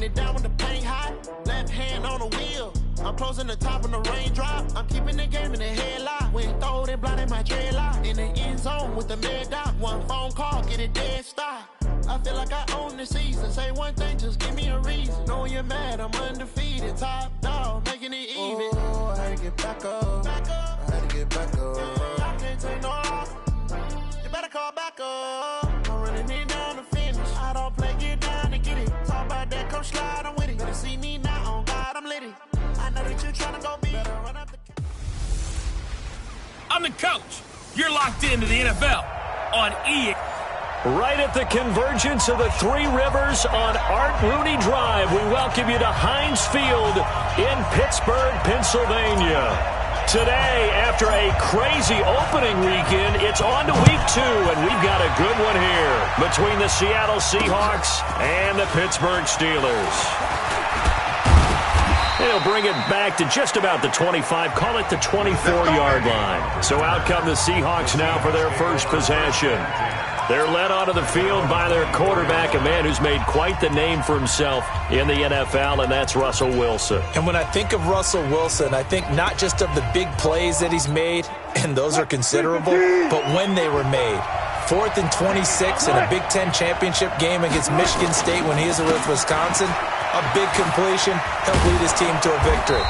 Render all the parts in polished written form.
Throwing it down when the paint hot. Left hand on the wheel. I'm closing the top when the raindrop. I'm keeping the game in the headlock. When throw it blind in my dreadlock. In the end zone with the mad dot. One phone call, get it dead stop. I feel like I own the season. Say one thing, just give me a reason. Knowing you're mad, I'm undefeated. Top dog, making it even. Oh, I had to get back up. I had to get back up. I can't take no off. You better call back up. I'm running it down to finish. I don't play, get down to get it. Talk about that, come slide, I'm with it. Better see me now, on God, I'm litty. I know that you're trying to go be. Better run up the... I'm the coach. You're locked into the NFL on EA. Right at the convergence of the Three Rivers on Art Rooney Drive, we welcome you to Heinz Field in Pittsburgh, Pennsylvania. Today, after a crazy opening weekend, it's on to week 2, and we've got a good one here between the Seattle Seahawks and the Pittsburgh Steelers. They'll bring it back to just about the 25, call it the 24-yard line. So out come the Seahawks now for their first possession. They're led onto the field by their quarterback, a man who's made quite the name for himself in the NFL, and that's Russell Wilson. And when I think of Russell Wilson, I think not just of the big plays that he's made, and those are considerable, but when they were made. 4th and 26 in a Big Ten championship game against Michigan State when he was with Wisconsin. A big completion helped lead his team to a victory.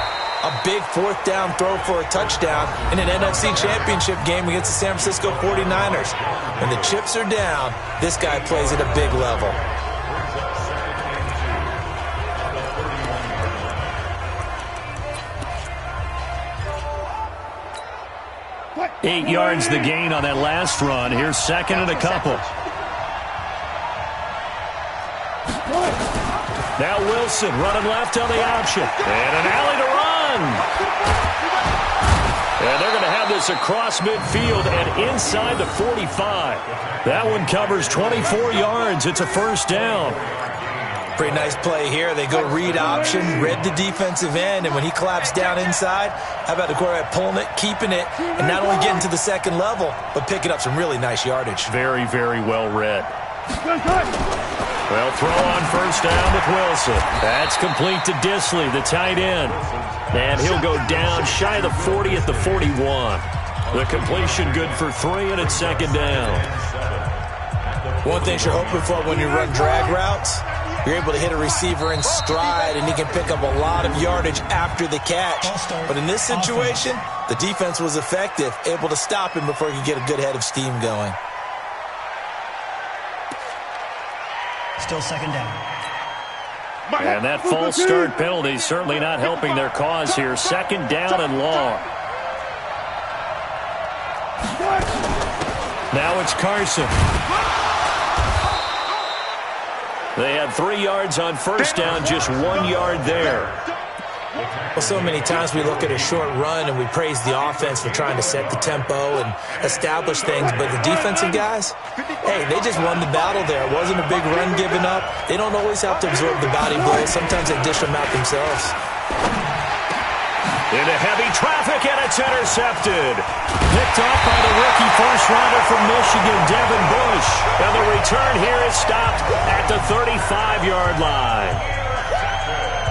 A big 4th down throw for a touchdown in an NFC championship game against the San Francisco 49ers. When the chips are down, this guy plays at a big level. Eight yards the gain on that last run. Here's second and a couple. Now Wilson running left on the option. And an alley to run. And they're going to have this across midfield and inside the 45. That one covers 24 yards. It's a first down. Pretty nice play here. They go read option, read the defensive end, and when he claps down inside, how about the quarterback pulling it, keeping it, and not only getting to the second level, but picking up some really nice yardage. Very, very well read. Well, throw on first down with Wilson. That's complete to Disley, the tight end. And he'll go down shy of the 40 at the 41. The completion good for 3, and it's second down. One thing you're hoping for when you run drag routes, you're able to hit a receiver in stride, and he can pick up a lot of yardage after the catch. But in this situation, the defense was effective, able to stop him before he could get a good head of steam going. Still second down. And that false start penalty certainly not helping their cause here. Second down and long. Now it's Carson. They had 3 yards on first down, just 1 yard there. Well, so many times we look at a short run and we praise the offense for trying to set the tempo and establish things, but the defensive guys, hey, they just won the battle there. It wasn't a big run given up. They don't always have to absorb the body blows. Sometimes they dish them out themselves. Into heavy traffic, and it's intercepted. Picked off by the rookie first-rounder from Michigan, Devin Bush. And the return here is stopped at the 35-yard line.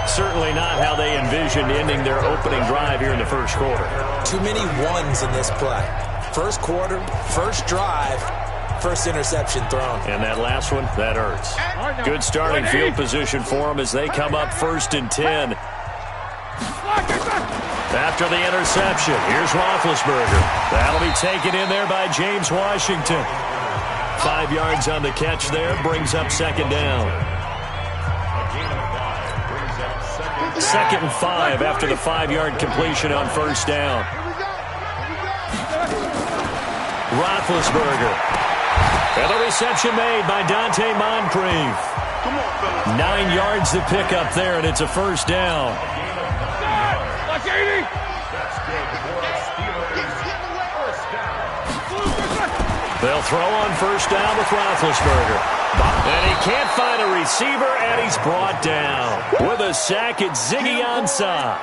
Certainly not how they envisioned ending their opening drive here in the first quarter. Too many ones in this play. First quarter, first drive, first interception thrown. And that last one, that hurts. Good starting field position for them as they come up 1st and 10. After the interception, here's Roethlisberger. That'll be taken in there by James Washington. 5 yards on the catch there, brings up second down. 2nd and 5 after the 5-yard completion on first down. Roethlisberger. And the reception made by Dante Moncrief. 9 yards to pick up there, and it's a first down. They'll throw on first down with Roethlisberger. And he can't find a receiver, and he's brought down. With a sack, it's Ziggy Ansah.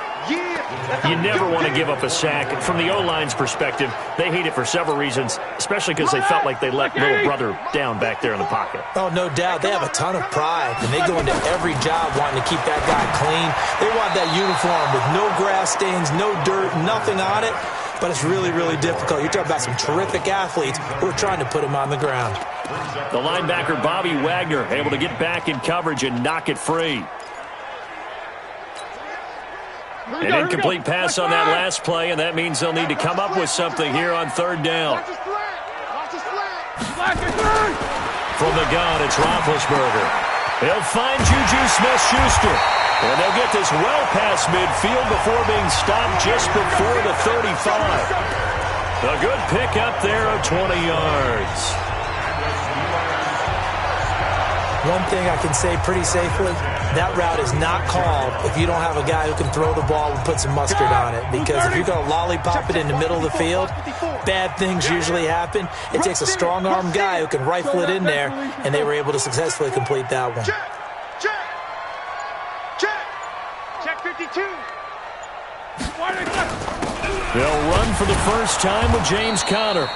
You never want to give up a sack. From the O-line's perspective, they hate it for several reasons, especially because they felt like they let little brother down back there in the pocket. Oh, no doubt. They have a ton of pride, and they go into every job wanting to keep that guy clean. They want that uniform with no grass stains, no dirt, nothing on it. But it's really, really difficult. You're talking about some terrific athletes who are trying to put him on the ground. The linebacker, Bobby Wagner, able to get back in coverage and knock it free. An incomplete pass on that last play, and that means they'll need to come up with something here on third down. From the gun, it's Roethlisberger. He'll find Juju Smith-Schuster. And they'll get this well past midfield before being stopped just before the 35. A good pickup there of 20 yards. One thing I can say pretty safely, that route is not called if you don't have a guy who can throw the ball and put some mustard on it. Because if you're going to lollipop it in the middle of the field, bad things usually happen. It takes a strong-armed guy who can rifle it in there, and they were able to successfully complete that one. Check 52. They'll run for the first time with James Conner.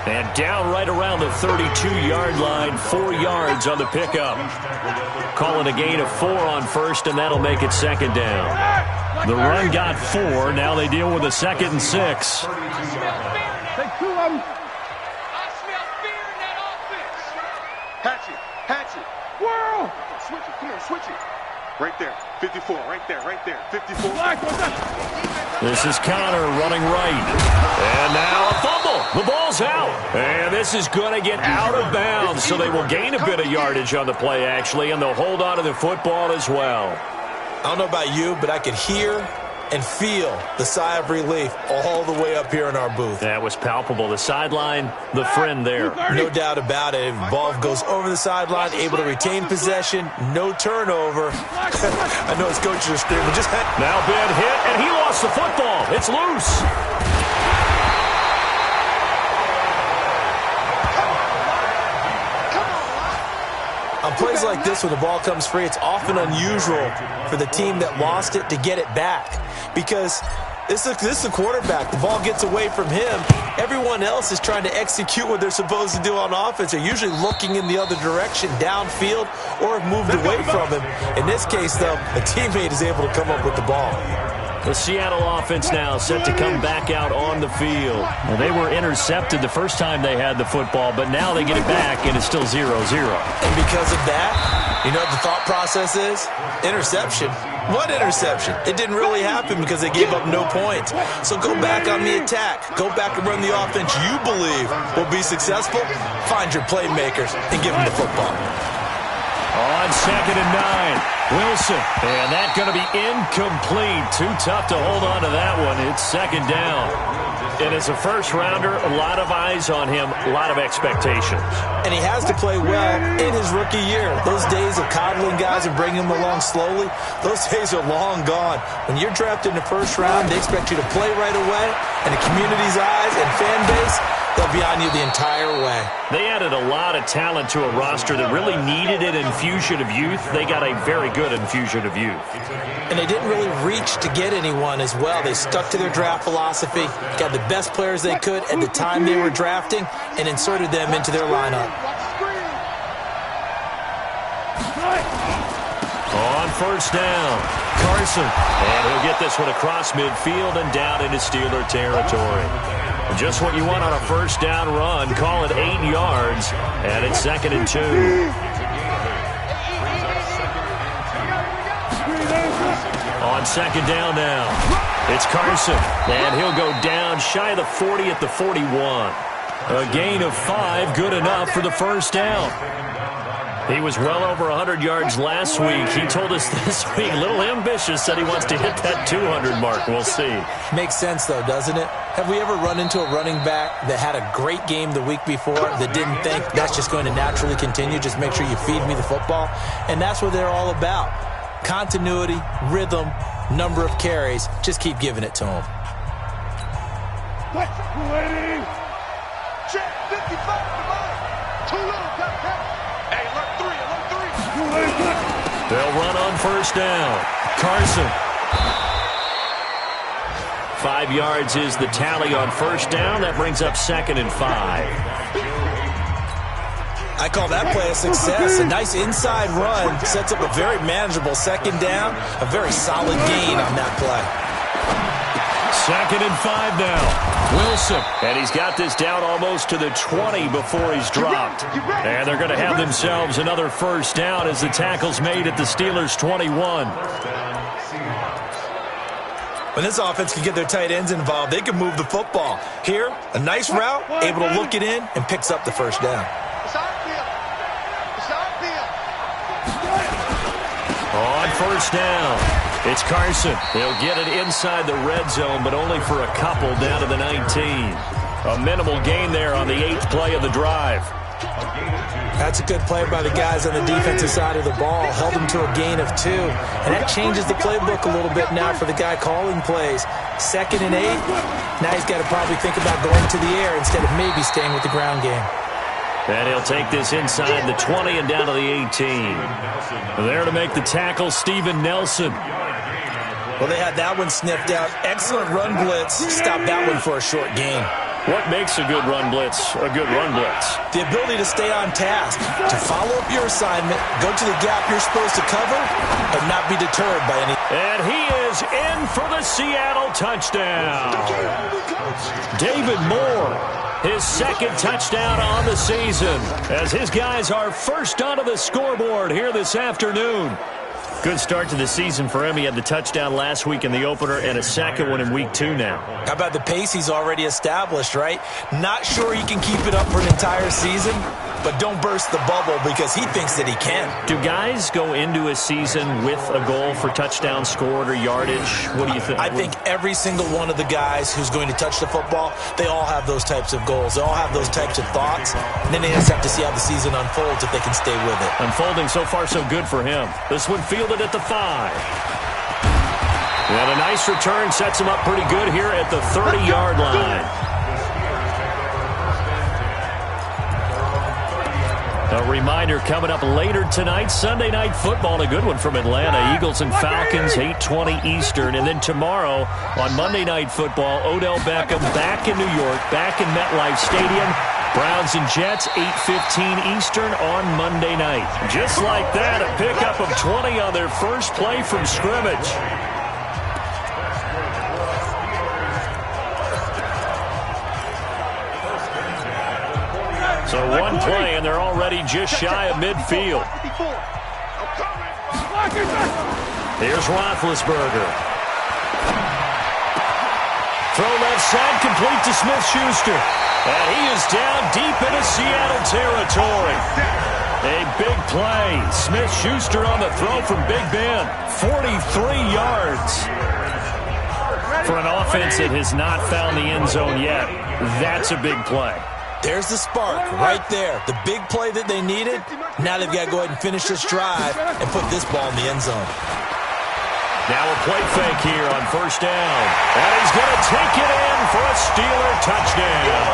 And down right around the 32-yard line, 4 yards on the pickup. Calling a gain of 4 on first, and that'll make it second down. The run got 4. Now they deal with a 2nd and 6. Take 2 of them. I smell fear in that offense. Hatch it. Whirl. Switch it. Come on, switch it. Right there. 54. Right there. 54. This is Conner running right. And now a fumble. The ball's out. And this is going to get out of bounds, so they will gain a bit of yardage on the play, actually, and they'll hold on to the football as well. I don't know about you, but I could hear and feel the sigh of relief all the way up here in our booth. That was palpable. The sideline, the friend there. No doubt about it. If the ball goes over the sideline, able to retain possession, no turnover. I know his coaches are screaming. Just now bad hit, and he lost the football. It's loose. On plays like this, when the ball comes free, it's often unusual for the team that lost it to get it back. Because this is the quarterback. The ball gets away from him. Everyone else is trying to execute what they're supposed to do on offense. They're usually looking in the other direction, downfield, or have moved away from him. In this case, though, a teammate is able to come up with the ball. The Seattle offense now set to come back out on the field. Well, they were intercepted the first time they had the football, but now they get it back, and it's still 0-0. And because of that, you know what the thought process is? Interception. What interception? It didn't really happen because they gave up no points. So go back on the attack. Go back and run the offense you believe will be successful. Find your playmakers and give them the football. On 2nd and 9, Wilson. And that's going to be incomplete. Too tough to hold on to that one. It's 2nd down. And as a first-rounder, a lot of eyes on him, a lot of expectations. And he has to play well in his rookie year. Those days of coddling guys and bringing them along slowly, those days are long gone. When you're drafted in the first round, they expect you to play right away. And the community's eyes and fan base, they'll be on you the entire way. They added a lot of talent to a roster that really needed an infusion of youth. They got a very good infusion of youth. And they didn't really reach to get anyone as well. They stuck to their draft philosophy, got the best players they could at the time they were drafting, and inserted them into their lineup. On first down, Carson. And he'll get this one across midfield and down into Steeler territory. Just what you want on a first down run. Call it 8 yards, and it's 2nd and 2. On 2nd down now, it's Carson, and he'll go down shy of the 40 at the 41. A gain of 5, good enough for the first down. He was well over 100 yards last week. He told us this week, a little ambitious, said he wants to hit that 200 mark. We'll see. Makes sense, though, doesn't it? Have we ever run into a running back that had a great game the week before that didn't think that's just going to naturally continue? Just make sure you feed me the football. And that's what they're all about. Continuity, rhythm, number of carries. Just keep giving it to them. Ready? Check. Too little, Captain. Hey, alert three. They'll run on first down. Carson. 5 yards is the tally on first down. That brings up 2nd and 5. I call that play a success. A nice inside run sets up a very manageable 2nd down. A very solid gain on that play. 2nd and 5 now. Wilson. And he's got this down almost to the 20 before he's dropped. And they're going to have themselves another first down as the tackle's made at the Steelers' 21. When this offense can get their tight ends involved, they can move the football. Here, a nice route, able to look it in, and picks up the first down. On first down, it's Carson. They'll get it inside the red zone, but only for a couple down to the 19. A minimal gain there on the 8th play of the drive. That's a good play by the guys on the defensive side of the ball. Held them to a gain of 2. And that changes the playbook a little bit now for the guy calling plays. 2nd and 8. Now he's got to probably think about going to the air instead of maybe staying with the ground game. And he'll take this inside the 20 and down to the 18. There to make the tackle, Steven Nelson. Well, they had that one sniffed out. Excellent run blitz. Stopped that one for a short gain. What makes a good run blitz a good run blitz? The ability to stay on task, to follow up your assignment, go to the gap you're supposed to cover, but not be deterred by any. And he is in for the Seattle touchdown. David Moore, his 2nd touchdown on the season, as his guys are first onto the scoreboard here this afternoon. Good start to the season for him. He had the touchdown last week in the opener and a 2nd one in week 2 now. How about the pace he's already established, right? Not sure he can keep it up for an entire season, but don't burst the bubble because he thinks that he can. Do guys go into a season with a goal for touchdown scored or yardage? What do you think? I think every single one of the guys who's going to touch the football, they all have those types of goals. They all have those types of thoughts. And then they just have to see how the season unfolds if they can stay with it. Unfolding so far so good for him. This one fielded at the 5. And a nice return sets him up pretty good here at the 30-yard line. A reminder coming up later tonight, Sunday Night Football, a good one from Atlanta. Eagles and Falcons, 8:20 Eastern. And then tomorrow on Monday Night Football, Odell Beckham back in New York, back in MetLife Stadium. Browns and Jets, 8:15 Eastern on Monday night. Just like that, a pickup of 20 on their first play from scrimmage. So one play, and they're already just shy of midfield. Here's Roethlisberger. Throw left side, complete to Smith-Schuster. And he is down deep into Seattle territory. A big play. Smith-Schuster on the throw from Big Ben. 43 yards. For an offense that has not found the end zone yet, that's a big play. There's the spark right there. The big play that they needed. Now they've got to go ahead and finish this drive and put this ball in the end zone. Now a play fake here on first down. And he's going to take it in for a Steeler touchdown.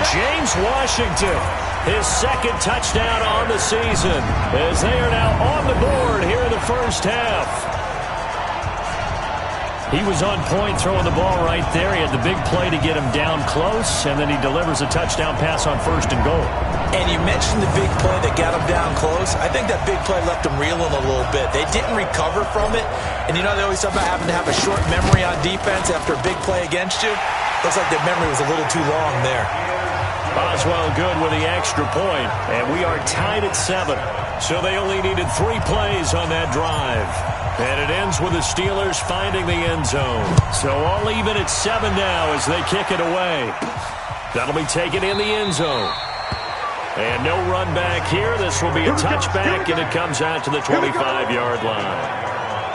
James Washington, his 2nd touchdown on the season, as they are now on the board here in the first half. He was on point throwing the ball right there. He had the big play to get him down close, and then he delivers a touchdown pass on first and goal. And you mentioned the big play that got him down close. I think that big play left him reeling a little bit. They didn't recover from it. And you know, they always talk about having to have a short memory on defense after a big play against you. Looks like their memory was a little too long there. Boswell good with the extra point, and we are tied at 7. So they only needed 3 plays on that drive. And it ends with the Steelers finding the end zone. So all even at 7 now as they kick it away. That'll be taken in the end zone. And no run back here. This will be a touchback, and it comes out to the 25-yard line.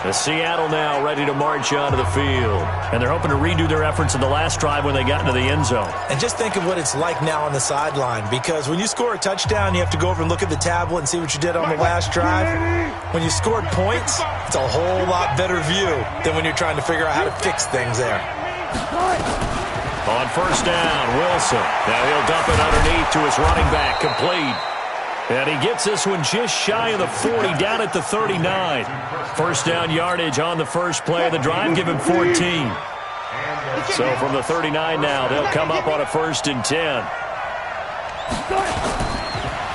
The Seattle now ready to march onto the field. And they're hoping to redo their efforts in the last drive when they got into the end zone. And just think of what it's like now on the sideline, because when you score a touchdown, you have to go over and look at the tablet and see what you did on the last drive. When you scored points, it's a whole lot better view than when you're trying to figure out how to fix things there. On first down, Wilson. Now he'll dump it underneath to his running back, complete. And he gets this one just shy of the 40, down at the 39. First down yardage on the first play of the drive, give him 14. So from the 39 now, they'll come up on a 1st and 10.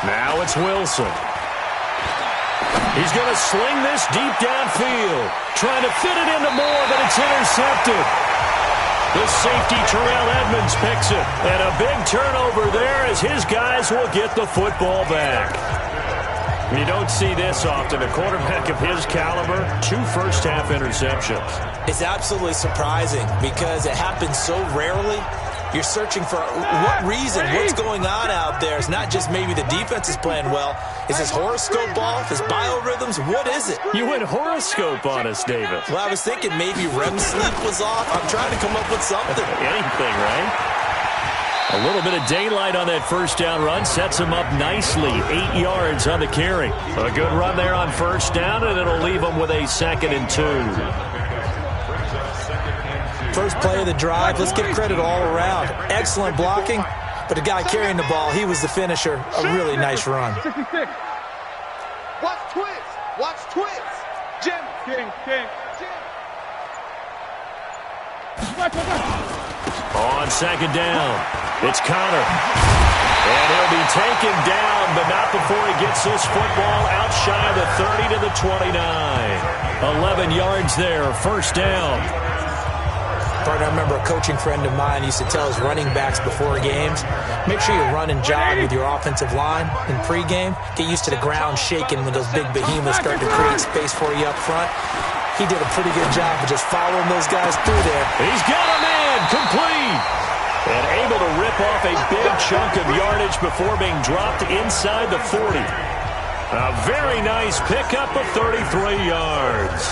Now it's Wilson. He's going to sling this deep downfield. Trying to fit it into Moore, but it's intercepted. The safety, Terrell Edmonds, picks it. And a big turnover there as his guys will get the football back. You don't see this often. A quarterback of his caliber, 2 first-half interceptions. It's absolutely surprising because it happens so rarely. You're searching for what reason, what's going on out there. It's not just maybe the defense is playing well. Is his horoscope off? His biorhythms? What is it? You went horoscope on us, David. Well, I was thinking maybe REM sleep was off. I'm trying to come up with something. Anything, right? A little bit of daylight on that first down run sets him up nicely. 8 yards on the carry. A good run there on first down, and it'll leave him with a 2nd and 2. First play of the drive, let's give credit all around. Excellent blocking, but the guy carrying the ball, he was the finisher. A really nice run. 66. Watch twins. Watch twins. Jim. King. On 2nd down, it's Connor. And he'll be taken down, but not before he gets this football out shy of the 30 to the 29. 11 yards there, first down. I remember a coaching friend of mine used to tell his running backs before games, make sure you run and jog with your offensive line in pregame. Get used to the ground shaking when those big behemoths start to create space for you up front. He did a pretty good job of just following those guys through there. He's got him in, complete. And able to rip off a big chunk of yardage before being dropped inside the 40. A very nice pickup of 33 yards.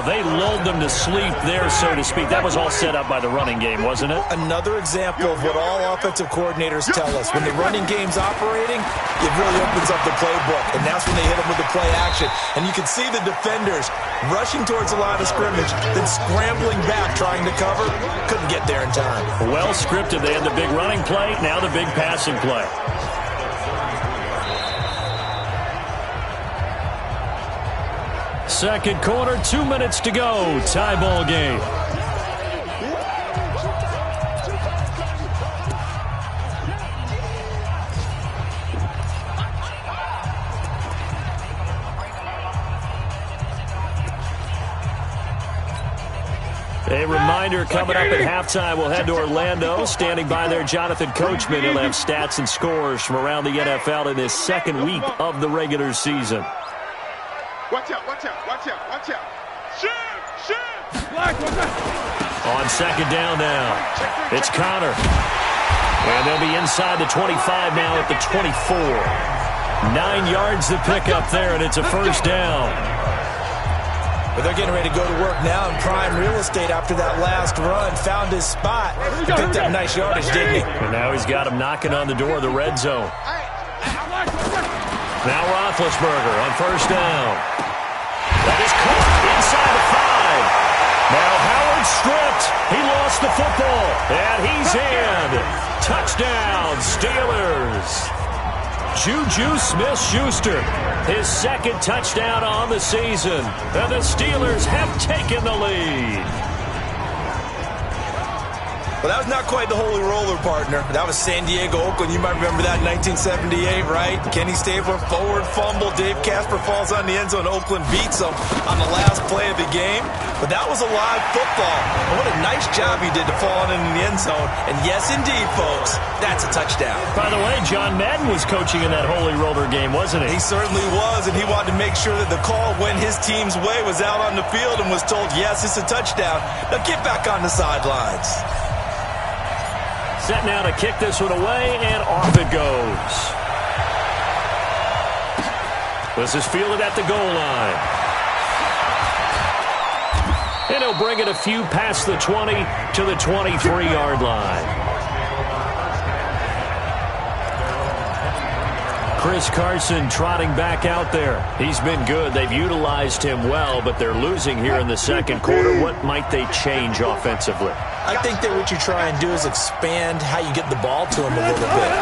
They lulled them to sleep there, so to speak. That was all set up by the running game, wasn't it? Another example of what all offensive coordinators tell us. When the running game's operating, it really opens up the playbook, and that's when they hit them with the play action. And you can see the defenders rushing towards the line of scrimmage, then scrambling back, trying to cover. Couldn't get there in time. Well scripted. They had the big running play, now the big passing play. Second quarter, 2 minutes to go. Tie ball game. A reminder coming up at halftime, we'll head to Orlando. Standing by there, Jonathan Coachman. He'll have stats and scores from around the NFL in this second week of the regular season. Watch out. Shoot. On 2nd down now, it's Connor. And they'll be inside the 25 now at the 24. 9 yards to pick up there, and it's a first down. But they're getting ready to go to work now in prime real estate after that last run. Found his spot. He picked up nice yardage, didn't he? And now he's got him knocking on the door of the red zone. Now Roethlisberger on first down. That is caught inside the 5. Now Howard stripped. He lost the football. And he's in. Touchdown, Steelers. Juju Smith-Schuster, his 2nd touchdown on the season. And the Steelers have taken the lead. Well, that was not quite the holy roller, partner. That was San Diego, Oakland. You might remember that in 1978, right? Kenny Stabler, forward fumble. Dave Casper falls on the end zone. Oakland beats him on the last play of the game. But that was a live football. And what a nice job he did to fall on in the end zone. And yes, indeed, folks, that's a touchdown. By the way, John Madden was coaching in that holy roller game, wasn't he? He certainly was, and he wanted to make sure that the call went his team's way, was out on the field and was told, yes, it's a touchdown. Now get back on the sidelines. Set now to kick this one away, and off it goes. This is fielded at the goal line. And he'll bring it a few past the 20 to the 23-yard line. Chris Carson trotting back out there. He's been good. They've utilized him well, but they're losing here in the second quarter. What might they change offensively? I think that what you try and do is expand how you get the ball to him a little bit.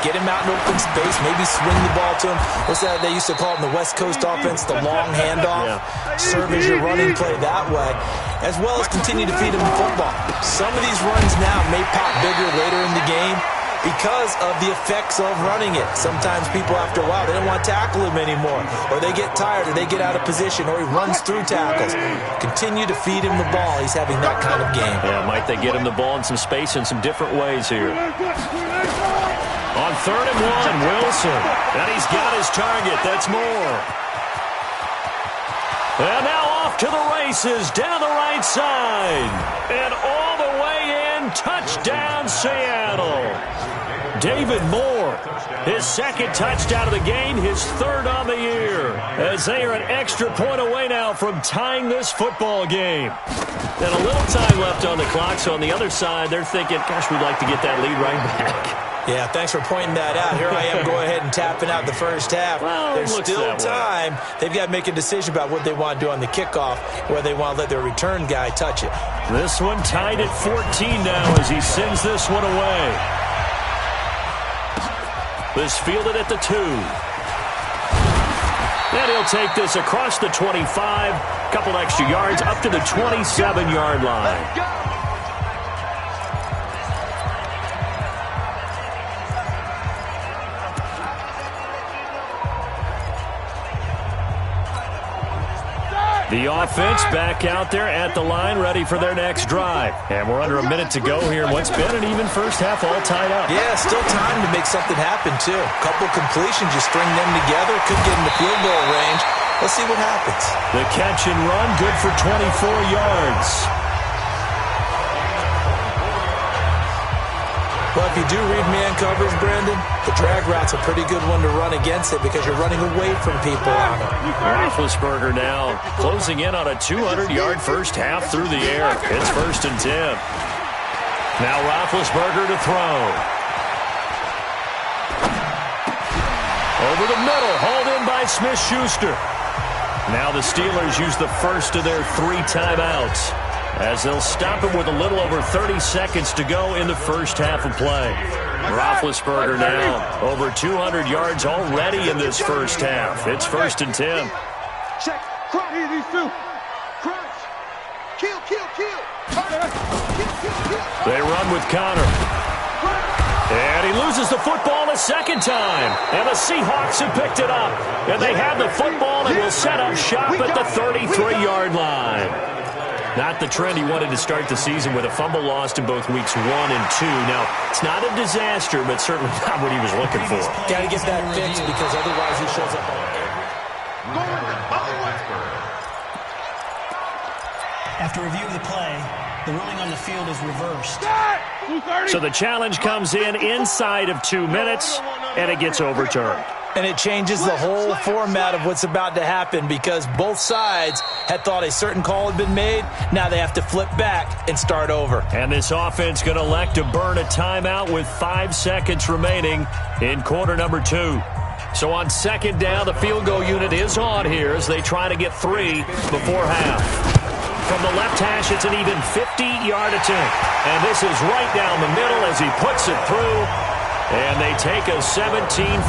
Get him out in open space, maybe swing the ball to him. What's that they used to call it in the West Coast offense, the long handoff? Yeah. Serve as your running play that way, as well as continue to feed him the football. Some of these runs now may pop bigger later in the game because of the effects of running it. Sometimes people, after a while, they don't want to tackle him anymore, or they get tired, or they get out of position, or he runs through tackles. Continue to feed him the ball. He's having that kind of game. Yeah, might they get him the ball in some space in some different ways here. On 3rd and 1, Wilson. And he's got his target. That's Moore. And now off to the races down the right side. And all the way in. Touchdown, Seattle. David Moore, his second touchdown of the game, his third on the year, as they are an extra point away now from tying this football game. And a little time left on the clock, so on the other side, they're thinking, gosh, we'd like to get that lead right back. Yeah, thanks for pointing that out. Here I am going ahead and tapping out the first half. Well, there's still time. They've got to make a decision about what they want to do on the kickoff, where they want to let their return guy touch it. This one tied at 14 now as he sends this one away. This fielded at the 2. And he'll take this across the 25. Couple extra yards up to the 27-yard line. The offense back out there at the line, ready for their next drive. And we're under a minute to go here. What's been an even first half, all tied up. Yeah, still time to make something happen, too. Couple completions, you string them together, could get in the field goal range. Let's see what happens. The catch and run, good for 24 yards. Well, if you do read man coverage, Brandon, the drag route's a pretty good one to run against it because you're running away from people on it. Roethlisberger now closing in on a 200-yard first half through the air. It's 1st and 10. Now Roethlisberger to throw. Over the middle, hauled in by Smith-Schuster. Now the Steelers use the first of their 3 timeouts, as they'll stop him with a little over 30 seconds to go in the first half of play. Roethlisberger now over 200 yards already in this first half. It's 1st and 10. Check. Crunch. Here, these two. Crunch. Kill. They run with Connor. And he loses the football a second time. And the Seahawks have picked it up. And they have the football and will set up shop at the 33-yard line. Not the trend he wanted to start the season with a fumble lost in both weeks 1 and 2. Now, it's not a disaster, but certainly not what he was looking for. Got to get that fixed because otherwise he shows up. After review of the play, the ruling on the field is reversed. So the challenge comes in inside of 2 minutes, and it gets overturned. And it changes the whole format of what's about to happen because both sides had thought a certain call had been made. Now they have to flip back and start over. And this offense going to elect to burn a timeout with 5 seconds remaining in quarter number 2. So on 2nd down, the field goal unit is on here as they try to get 3 before half. From the left hash, it's an even 50-yard attempt. And this is right down the middle as he puts it through. And they take a 17-14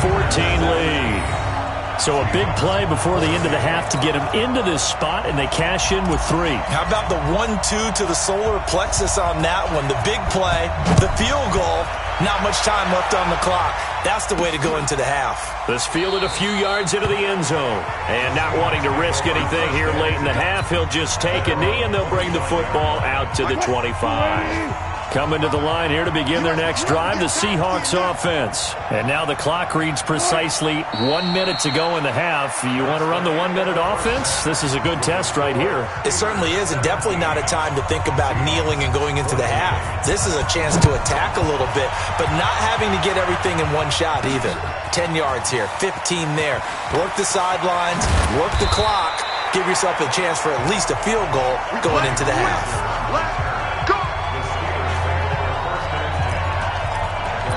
lead. So a big play before the end of the half to get them into this spot, and they cash in with 3. How about the 1-2 to the solar plexus on that one? The big play, the field goal, not much time left on the clock. That's the way to go into the half. This fielded a few yards into the end zone. And not wanting to risk anything here late in the half, he'll just take a knee, and they'll bring the football out to the 25. Coming to the line here to begin their next drive, the Seahawks offense. And now the clock reads precisely 1 minute to go in the half. You want to run the 1 minute offense? This is a good test right here. It certainly is, and definitely not a time to think about kneeling and going into the half. This is a chance to attack a little bit, but not having to get everything in one shot even. 10 yards here, 15 there. Work the sidelines, work the clock. Give yourself a chance for at least a field goal going into the half.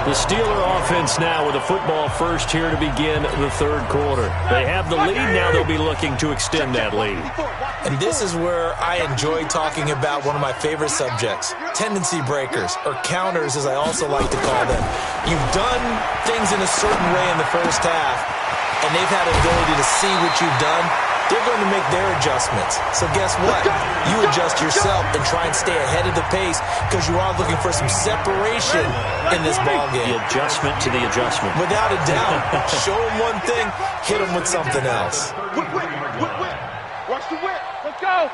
The Steeler offense now with a football first here to begin the third quarter. They have the lead. Now they'll be looking to extend that lead. And this is where I enjoy talking about one of my favorite subjects, tendency breakers, or counters as I also like to call them. You've done things in a certain way in the first half, and they've had the ability to see what you've done. They're going to make their adjustments. So guess what? You adjust yourself and try and stay ahead of the pace because you are looking for some separation in this ballgame. The adjustment to the adjustment. Without a doubt. Show them one thing, hit them with something else. Watch the whip. Let's go.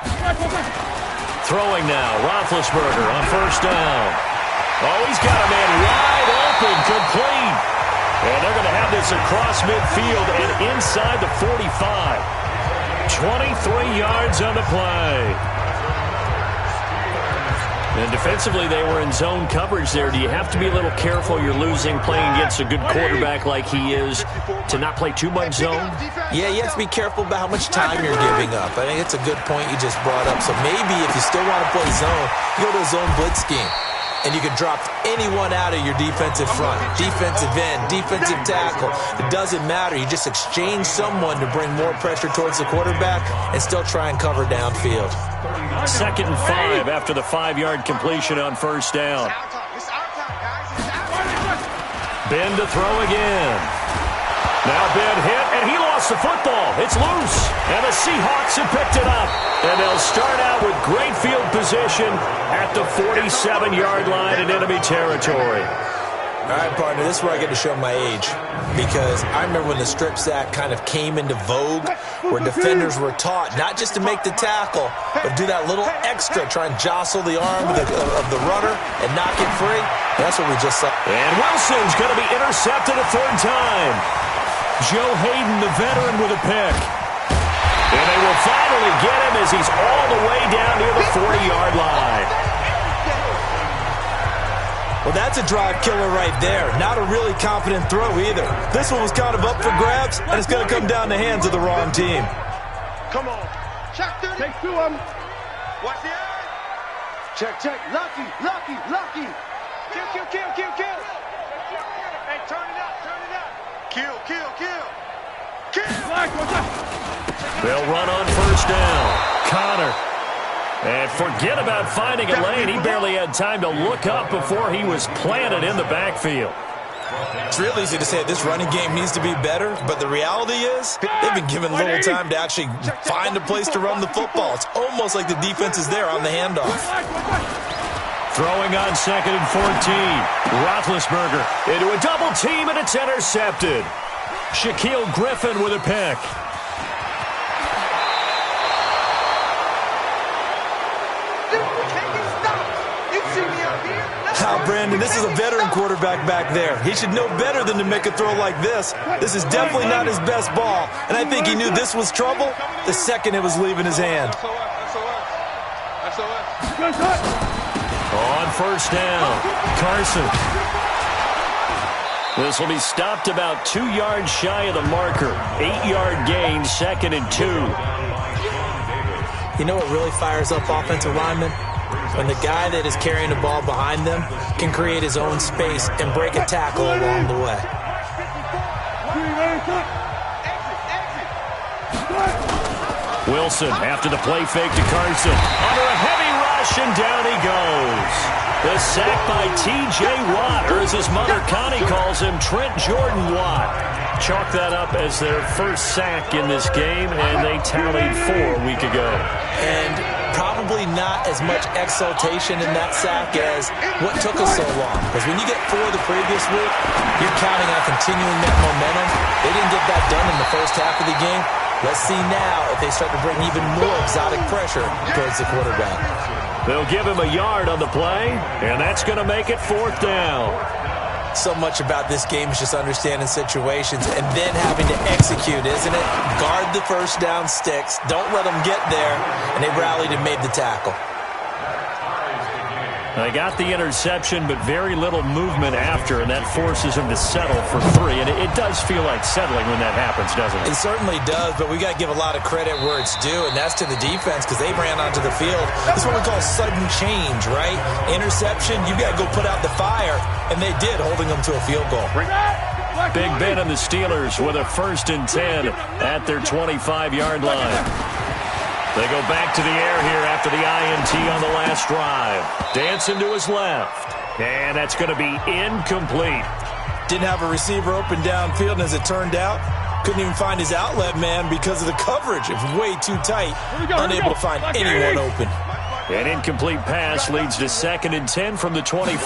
Throwing now, Roethlisberger on first down. Oh, he's got a man wide open, complete. And they're going to have this across midfield and inside the 45. 23 yards on the play. And defensively, they were in zone coverage there. Do you have to be a little careful? You're losing playing against a good quarterback like he is to not play too much zone? Yeah, you have to be careful about how much time you're giving up. I think it's a good point you just brought up. So maybe if you still want to play zone, you go to a zone blitz scheme. And you can drop anyone out of your defensive front, defensive end, defensive tackle. It doesn't matter. You just exchange someone to bring more pressure towards the quarterback and still try and cover downfield. 2nd and 5 after the 5-yard completion on first down. Ben to throw again. Now Ben hit, and he lost the football. It's loose, and the Seahawks have picked it up. And they'll start out with great field position at the 47-yard line in enemy territory. All right, partner, this is where I get to show my age. Because I remember when the strip sack kind of came into vogue, where defenders were taught not just to make the tackle, but do that little extra, try and jostle the arm of the runner and knock it free. That's what we just saw. And Wilson's going to be intercepted a third time. Joe Hayden, the veteran, with a pick. And they will finally get him as he's all the way down near the 40-yard line. Well, that's a drive killer right there. Not a really confident throw either. This one was kind of up for grabs, and it's going to come down the hands of the wrong team. Come on. Check 30. Take 2 of them. Watch the eye. Check. Lucky. Kill. Hey, turn it up. Kill. They'll run on first down. Connor. And forget about finding a lane. He barely had time to look up before he was planted in the backfield. It's real easy to say this running game needs to be better, but the reality is they've been given little time to actually find a place to run the football. It's almost like the defense is there on the handoff. Throwing on 2nd and 14. Roethlisberger into a double team, and it's intercepted. Shaquille Griffin with a pick. Brandon, this is a veteran quarterback back there. He should know better than to make a throw like this. This is definitely not his best ball, and I think he knew this was trouble the second it was leaving his hand. On first down, Carson. This will be stopped about 2 yards shy of the marker. 8-yard gain, 2nd and 2. You know what really fires up offensive linemen? When the guy that is carrying the ball behind them can create his own space and break a tackle along the way. Wilson after the play fake to Carson. Under a heavy rush, and down he goes. The sack by T.J. Watt, or as his mother Connie calls him, Trent Jordan Watt. Chalk that up as their first sack in this game, and they tallied 4 a week ago. And probably not as much exultation in that sack as what took us so long. Because when you get 4 the previous week, you're counting on continuing that momentum. They didn't get that done in the first half of the game. Let's see now if they start to bring even more exotic pressure towards the quarterback. They'll give him a yard on the play, and that's going to make it 4th down. So much about this game is just understanding situations and then having to execute, isn't it? Guard the first down sticks. Don't let them get there. And they rallied and made the tackle. They got the interception, but very little movement after, and that forces him to settle for 3. And it does feel like settling when that happens, doesn't it? It certainly does, but we got to give a lot of credit where it's due, and that's to the defense because they ran onto the field. This is what we call sudden change, right? Interception, you got to go put out the fire, and they did, holding them to a field goal. Big Ben and the Steelers with a 1st and 10 at their 25-yard line. They go back to the air here after the INT on the last drive. Dancing to his left. And that's going to be incomplete. Didn't have a receiver open downfield, and as it turned out, couldn't even find his outlet man because of the coverage. It was way too tight. Unable to find anyone open. An incomplete pass leads to 2nd and 10 from the 25.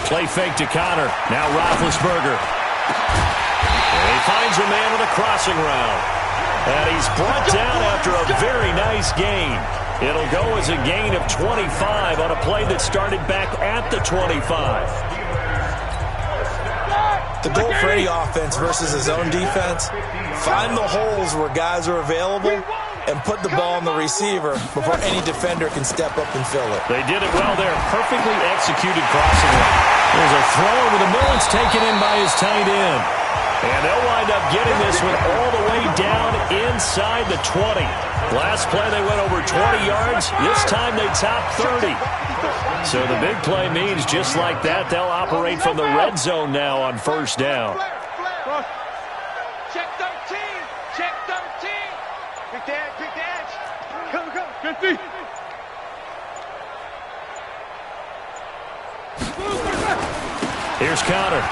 Play fake to Connor. Now Roethlisberger. And he finds a man on a crossing route. And he's brought down after a very nice gain. It'll go as a gain of 25 on a play that started back at the 25. The goal for any offense versus his own defense, find the holes where guys are available and put the ball on the receiver before any defender can step up and fill it. They did it well there. Perfectly executed crossing route. There's a throw over the middle. It's taken in by his tight end. And they'll wind up getting this one all the way down inside the 20. Last play they went over 20 yards. This time they topped 30. So the big play means just like that, they'll operate from the red zone now on 1st down. Check 13. Check 13. Quick dash. Quick dash. Come. 50. Here's Connor.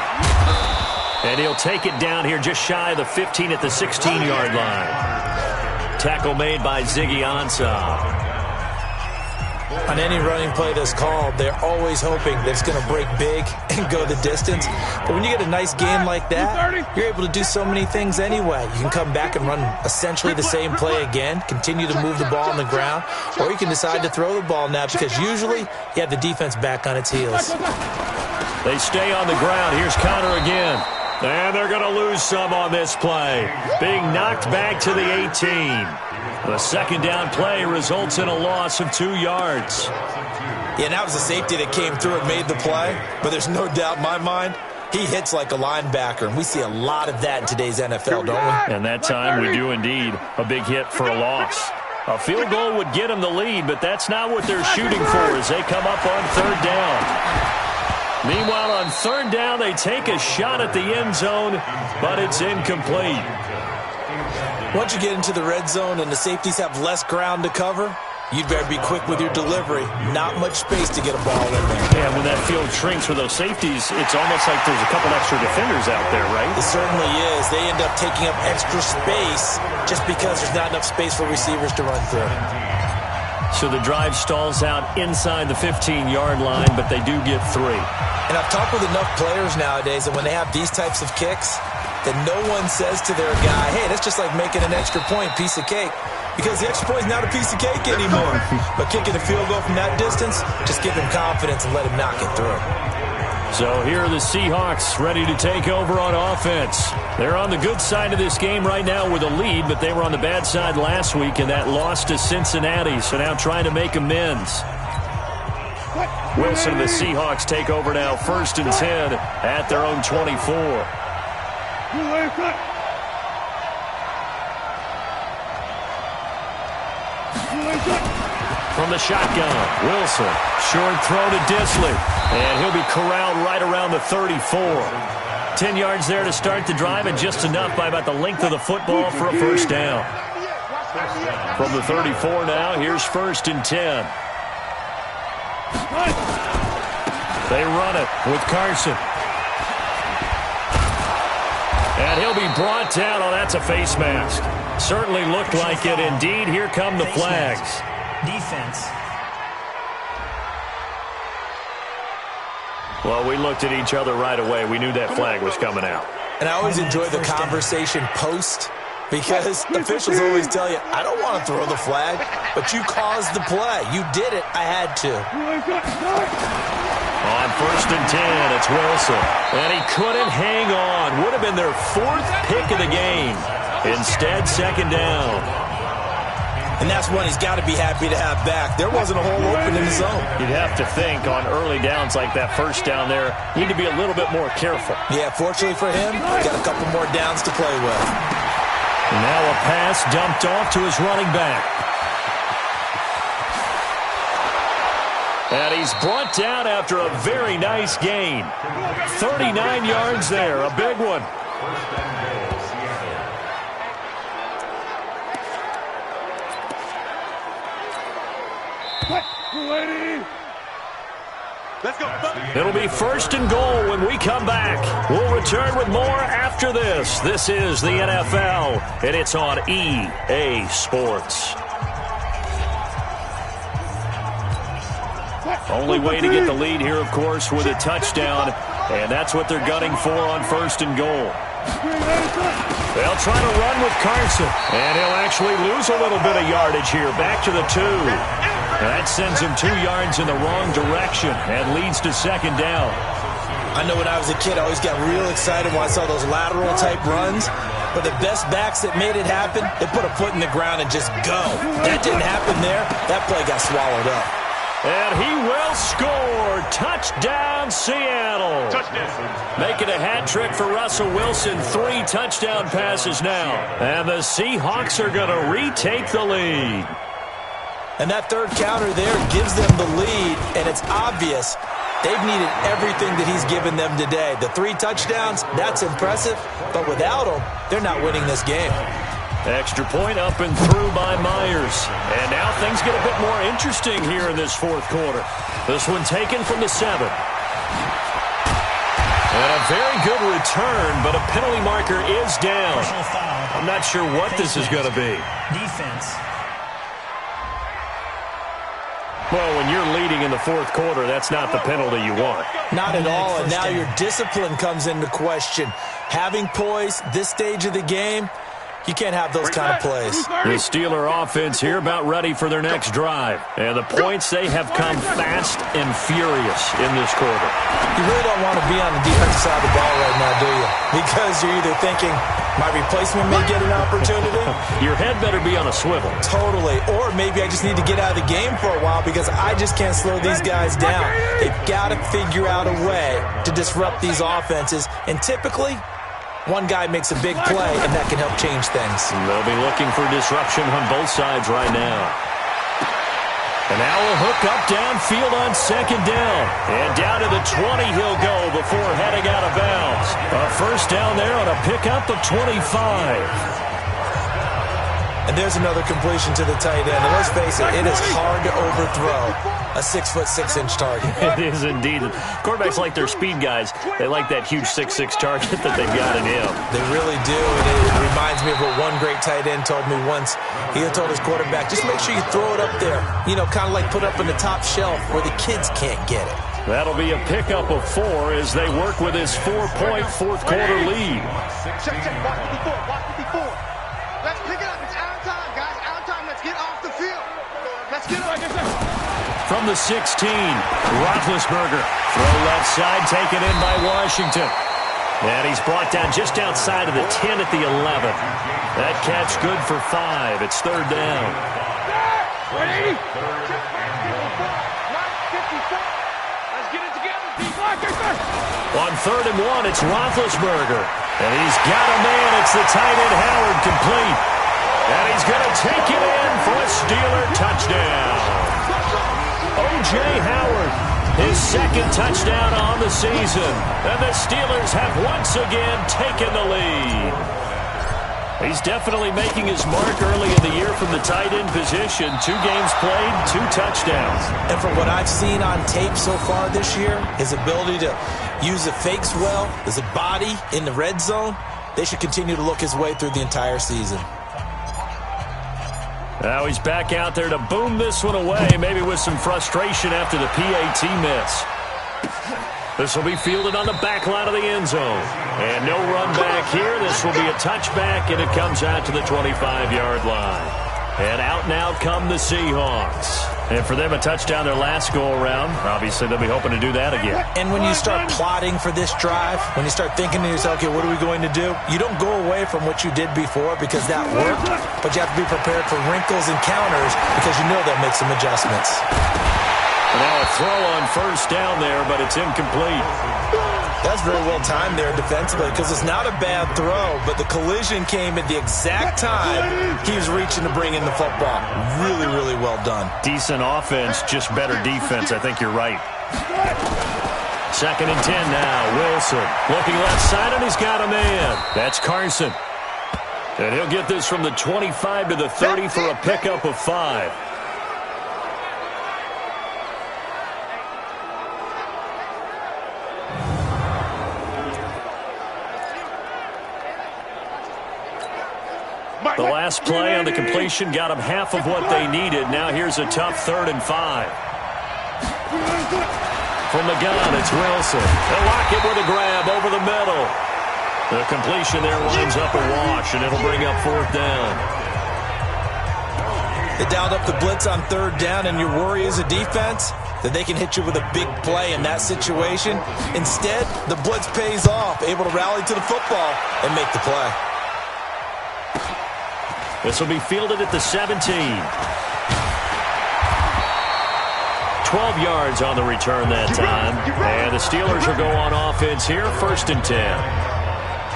And he'll take it down here just shy of the 15 at the 16-yard line. Tackle made by Ziggy Ansah. On any running play that's called, they're always hoping that it's going to break big and go the distance. But when you get a nice game like that, you're able to do so many things anyway. You can come back and run essentially the same play again, continue to move the ball on the ground, or you can decide to throw the ball now because usually you have the defense back on its heels. They stay on the ground. Here's Connor again. And they're going to lose some on this play. Being knocked back to the 18. The 2nd down play results in a loss of 2 yards. Yeah, that was a safety that came through and made the play. But there's no doubt in my mind, he hits like a linebacker. And we see a lot of that in today's NFL, don't we? And that time we do indeed. A big hit for a loss. A field goal would get them the lead, but that's not what they're shooting for as they come up on 3rd down. Meanwhile, on 3rd down, they take a shot at the end zone, but it's incomplete. Once you get into the red zone and the safeties have less ground to cover, you'd better be quick with your delivery. Not much space to get a ball in there. And when that field shrinks with those safeties, it's almost like there's a couple extra defenders out there, right? It certainly is. They end up taking up extra space just because there's not enough space for receivers to run through. So the drive stalls out inside the 15-yard line, but they do get 3. And I've talked with enough players nowadays that when they have these types of kicks, that no one says to their guy, hey, that's just like making an extra point, piece of cake. Because the extra point is not a piece of cake anymore. But kicking a field goal from that distance, just give him confidence and let him knock it through. So here are the Seahawks ready to take over on offense. They're on the good side of this game right now with a lead, but they were on the bad side last week in that loss to Cincinnati, so now trying to make amends. Wilson and the Seahawks take over now, 1st and 10 at their own 24. From the shotgun, Wilson. Short throw to Disley. And he'll be corralled right around the 34. 10 yards there to start the drive, and just enough by about the length of the football for a 1st down. From the 34 now, here's 1st and 10. They run it with Carson. And he'll be brought down. Oh, that's a face mask. Certainly looked like it. Indeed, here come the flags. Defense. Well, we looked at each other right away. We knew that flag was coming out. And I always enjoy the conversation post, because officials always tell you, I don't want to throw the flag, but you caused the play. You did it. I had to. On 1st and 10, it's Wilson. And he couldn't hang on. Would have been their 4th pick of the game. Instead, 2nd down. And that's one he's got to be happy to have back. There wasn't a hole open in the zone. You'd have to think on early downs like that first down there, you need to be a little bit more careful. Yeah, fortunately for him, got a couple more downs to play with. And now a pass dumped off to his running back. And he's brought down after a very nice gain. 39 yards there, a big one. Let's go. It'll be 1st and goal when we come back. We'll return with more after this. This is the NFL, and it's on EA Sports. Only way to get the lead here, of course, with a touchdown, and that's what they're gunning for on 1st and goal. They'll try to run with Carson, and he'll actually lose a little bit of yardage here. Back to the 2. That sends him 2 yards in the wrong direction and leads to 2nd down. I know when I was a kid, I always got real excited when I saw those lateral-type runs. But the best backs that made it happen, they put a foot in the ground and just go. That didn't happen there. That play got swallowed up. And he will score. Touchdown, Seattle. Touchdown. Making a hat trick for Russell Wilson. 3 touchdown passes now. And the Seahawks are going to retake the lead. And that third counter there gives them the lead, and it's obvious they've needed everything that he's given them today. The 3 touchdowns, that's impressive, but without him, they're not winning this game. Extra point up and through by Myers. And now things get a bit more interesting here in this 4th quarter. This one taken from the 7. And a very good return, but a penalty marker is down. I'm not sure what this is going to be. Defense. Well, when you're leading in the 4th quarter, that's not the penalty you want. Not at all, and now your discipline comes into question. Having poise this stage of the game, you can't have those kind of plays. The Steeler offense here about ready for their next drive. And the points, they have come fast and furious in this quarter. You really don't want to be on the defensive side of the ball right now, do you? Because you're either thinking, my replacement may get an opportunity. Your head better be on a swivel. Totally. Or maybe I just need to get out of the game for a while because I just can't slow these guys down. They've got to figure out a way to disrupt these offenses. And typically, one guy makes a big play, and that can help change things. They'll be looking for disruption on both sides right now. And now a hook up downfield on 2nd down. And down to the 20 he'll go before heading out of bounds. A 1st down there on a pickup of 25. And there's another completion to the tight end. And let's face it, it is hard to overthrow a 6'6" target. It is indeed. Quarterbacks like their speed guys. They like that huge 6'6" target that they've got in him. They really do. And it reminds me of what one great tight end told me once. He had told his quarterback, just make sure you throw it up there. You know, kind of like put up in the top shelf where the kids can't get it. That'll be a pickup of 4 as they work with his 4-point 4th quarter lead. Check, watch 54, watch 54. Let's pick it up. It's out of time, guys. Out of time. Let's get off the field. Let's get off. From the 16, Roethlisberger. Throw left side, taken in by Washington. And he's brought down just outside of the 10 at the 11. That catch good for 5. It's 3rd down. Ready? Let's get it together. On 3rd and 1, it's Roethlisberger. And he's got a man. It's the tight end Howard complete. And he's going to take it in for a Steeler touchdown. O.J. Howard, his 2nd touchdown on the season. And the Steelers have once again taken the lead. He's definitely making his mark early in the year from the tight end position. 2 games played, 2 touchdowns. And from what I've seen on tape so far this year, his ability to use the fakes well, his body in the red zone, they should continue to look his way through the entire season. Now he's back out there to boom this one away, maybe with some frustration after the PAT miss. This will be fielded on the back line of the end zone. And no run back here. This will be a touchback, and it comes out to the 25-yard line. And out now come the Seahawks. And for them, a touchdown their last go-around. Obviously, they'll be hoping to do that again. And when you start plotting for this drive, when you start thinking to yourself, okay, what are we going to do? You don't go away from what you did before because that worked, but you have to be prepared for wrinkles and counters because you know they'll make some adjustments. Now a throw on first down there, but it's incomplete. That's very well timed there defensively because it's not a bad throw, but the collision came at the exact time he was reaching to bring in the football. Really, really well done. Decent offense, just better defense. I think you're right. 2nd and 10 now. Wilson looking left side, and he's got a man. That's Carson. And he'll get this from the 25 to the 30 for a pickup of 5. The last play on the completion got them half of what they needed. Now here's a tough 3rd and 5. From the gun, it's Wilson. They'll lock it with a grab over the middle. The completion there winds up a wash, and it'll bring up 4th down. They dialed up the blitz on 3rd down, and your worry as a defense that they can hit you with a big play in that situation. Instead, the blitz pays off, able to rally to the football and make the play. This will be fielded at the 17. 12 yards on the return that time. And the Steelers will go on offense here, 1st and 10.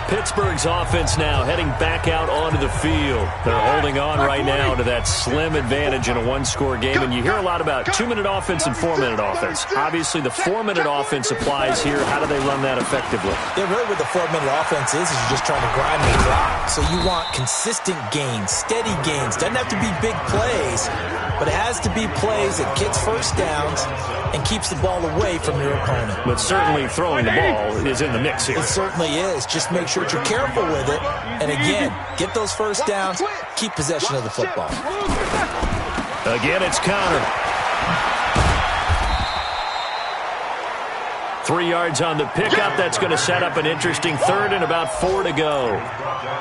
Pittsburgh's offense now heading back out onto the field. They're holding on right now to that slim advantage in a one-score game. And you hear a lot about 2-minute offense and 4-minute offense. Obviously, the 4-minute offense applies here. How do they run that effectively? Yeah, really what the 4-minute offense is you're just trying to grind the clock. So you want consistent gains, steady gains. Doesn't have to be big plays, but it has to be plays that gets first downs and keeps the ball away from your opponent. But certainly throwing the ball is in the mix here. It certainly is. Just make sure that you're careful with it. And again, get those first downs, keep possession of the football. Again, it's Connor. 3 yards on the pickup. That's going to set up an interesting 3rd and about 4 to go.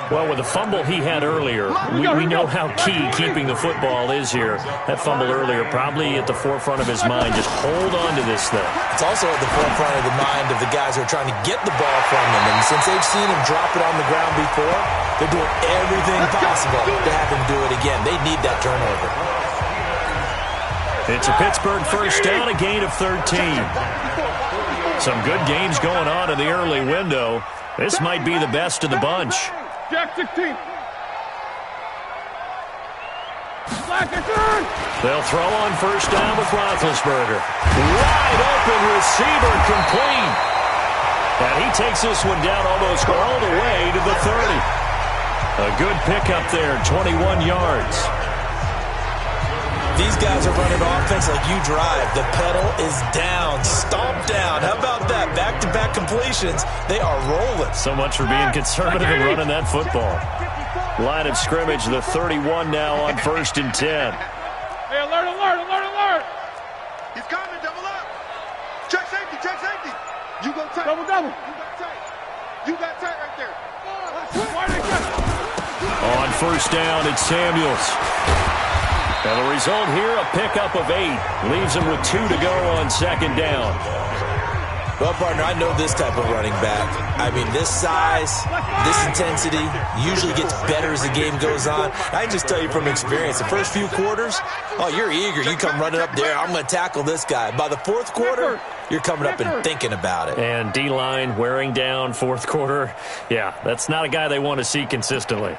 Well, with the fumble he had earlier, we know how key keeping the football is here. That fumble earlier probably at the forefront of his mind. Just hold on to this thing. It's also at the forefront of the mind of the guys who are trying to get the ball from him. And since they've seen him drop it on the ground before, they're doing everything possible to have him do it again. They need that turnover. It's a Pittsburgh first down, a gain of 13. Some good games going on in the early window. This might be the best of the bunch. Jack 16. They'll throw on first down with Roethlisberger. Wide open receiver complete. And he takes this one down almost all the way to the 30. A good pickup there, 21 yards. These guys are running offense like you drive. The pedal is down, stomped down. How about that? Back-to-back completions. They are rolling. So much for being conservative and running that football. Line of scrimmage, the 31 now on 1st and 10. Hey, alert, alert, alert, alert. He's coming, double up. Check safety, check safety. You go tight. Double, double. You got tight. You got tight right there. On first down, it's Samuels. Now the result here, a pickup of 8. Leaves him with 2 to go on 2nd down. Well, partner, I know this type of running back. I mean, this size, this intensity usually gets better as the game goes on. I can just tell you from experience, the first few quarters, oh, you're eager. You come running up there, I'm going to tackle this guy. By the 4th quarter, you're coming up and thinking about it. And D-line wearing down 4th quarter. Yeah, that's not a guy they want to see consistently.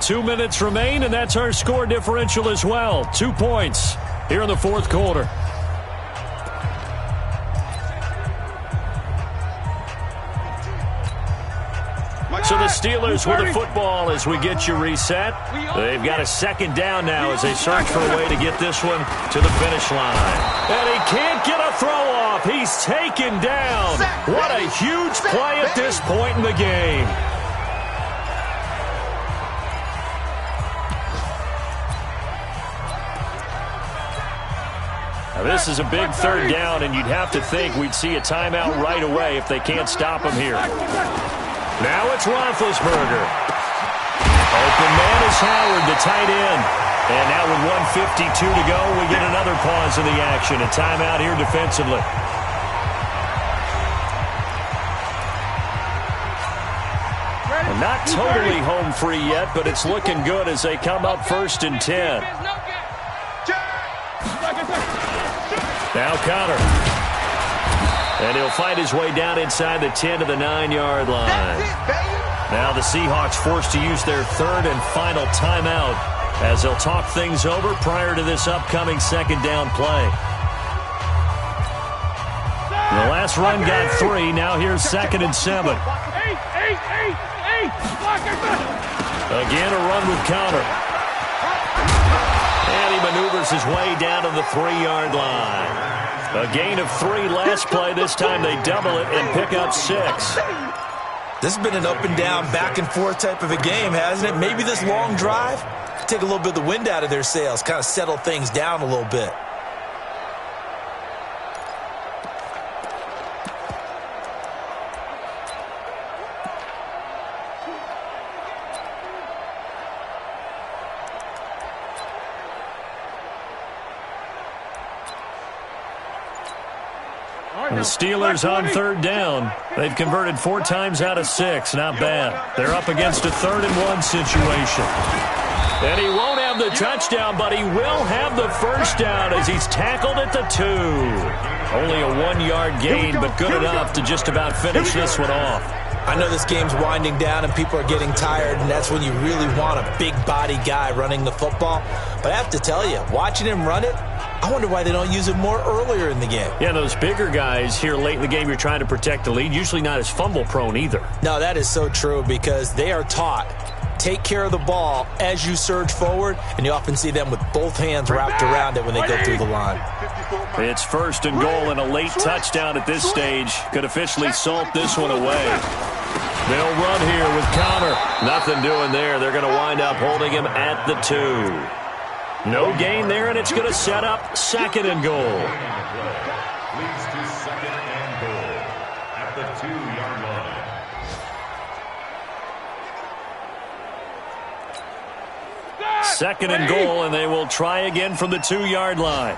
2 minutes remain, and that's our score differential as well. 2 points here in the 4th quarter. So the Steelers with the football as we get you reset. They've got a 2nd down now as they search for a way to get this one to the finish line. And he can't get a throw off. He's taken down. What a huge play at this point in the game. Now this is a big 3rd down, and you'd have to think we'd see a timeout right away if they can't stop him here. Now it's Roethlisberger. Open man is Howard, the tight end. And now with 1:52 to go, we get another pause in the action. A timeout here defensively. And not totally home free yet, but it's looking good as they come up 1st and 10. Now Connor. And he'll find his way down inside the 10 to the 9-yard line. Now the Seahawks forced to use their 3rd and final timeout as they'll talk things over prior to this upcoming 2nd down play. The last run got 3. Now here's 2nd and 7. Again, a run with Connor. And he maneuvers his way down to the 3-yard line. A gain of 3 last play. This time they double it and pick up 6. This has been an up and down, back and forth type of a game, hasn't it? Maybe this long drive, take a little bit of the wind out of their sails, kind of settle things down a little bit. The Steelers on 3rd down. They've converted 4 times out of 6. Not bad. They're up against a 3rd and 1 situation. And he won't have the touchdown, but he will have the first down as he's tackled at the 2. Only a 1-yard gain, but good enough to just about finish this one off. I know this game's winding down and people are getting tired, and that's when you really want a big body guy running the football. But I have to tell you, watching him run it, I wonder why they don't use it more earlier in the game. Yeah, those bigger guys here late in the game, you're trying to protect the lead, usually not as fumble prone either. No, that is so true because they are taught, take care of the ball as you surge forward, and you often see them with both hands wrapped around it when they go through the line. It's 1st and goal, and a late touchdown at this stage could officially salt this one away. They'll run here with Connor. Nothing doing there. They're going to wind up holding him at the 2. No gain there, and it's going to set up 2nd and goal. Leads to 2nd and goal at the 2-yard line. 2nd and goal, and they will try again from the 2-yard line.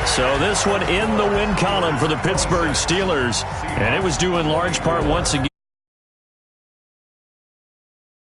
So this one in the win column for the Pittsburgh Steelers, and it was due in large part once again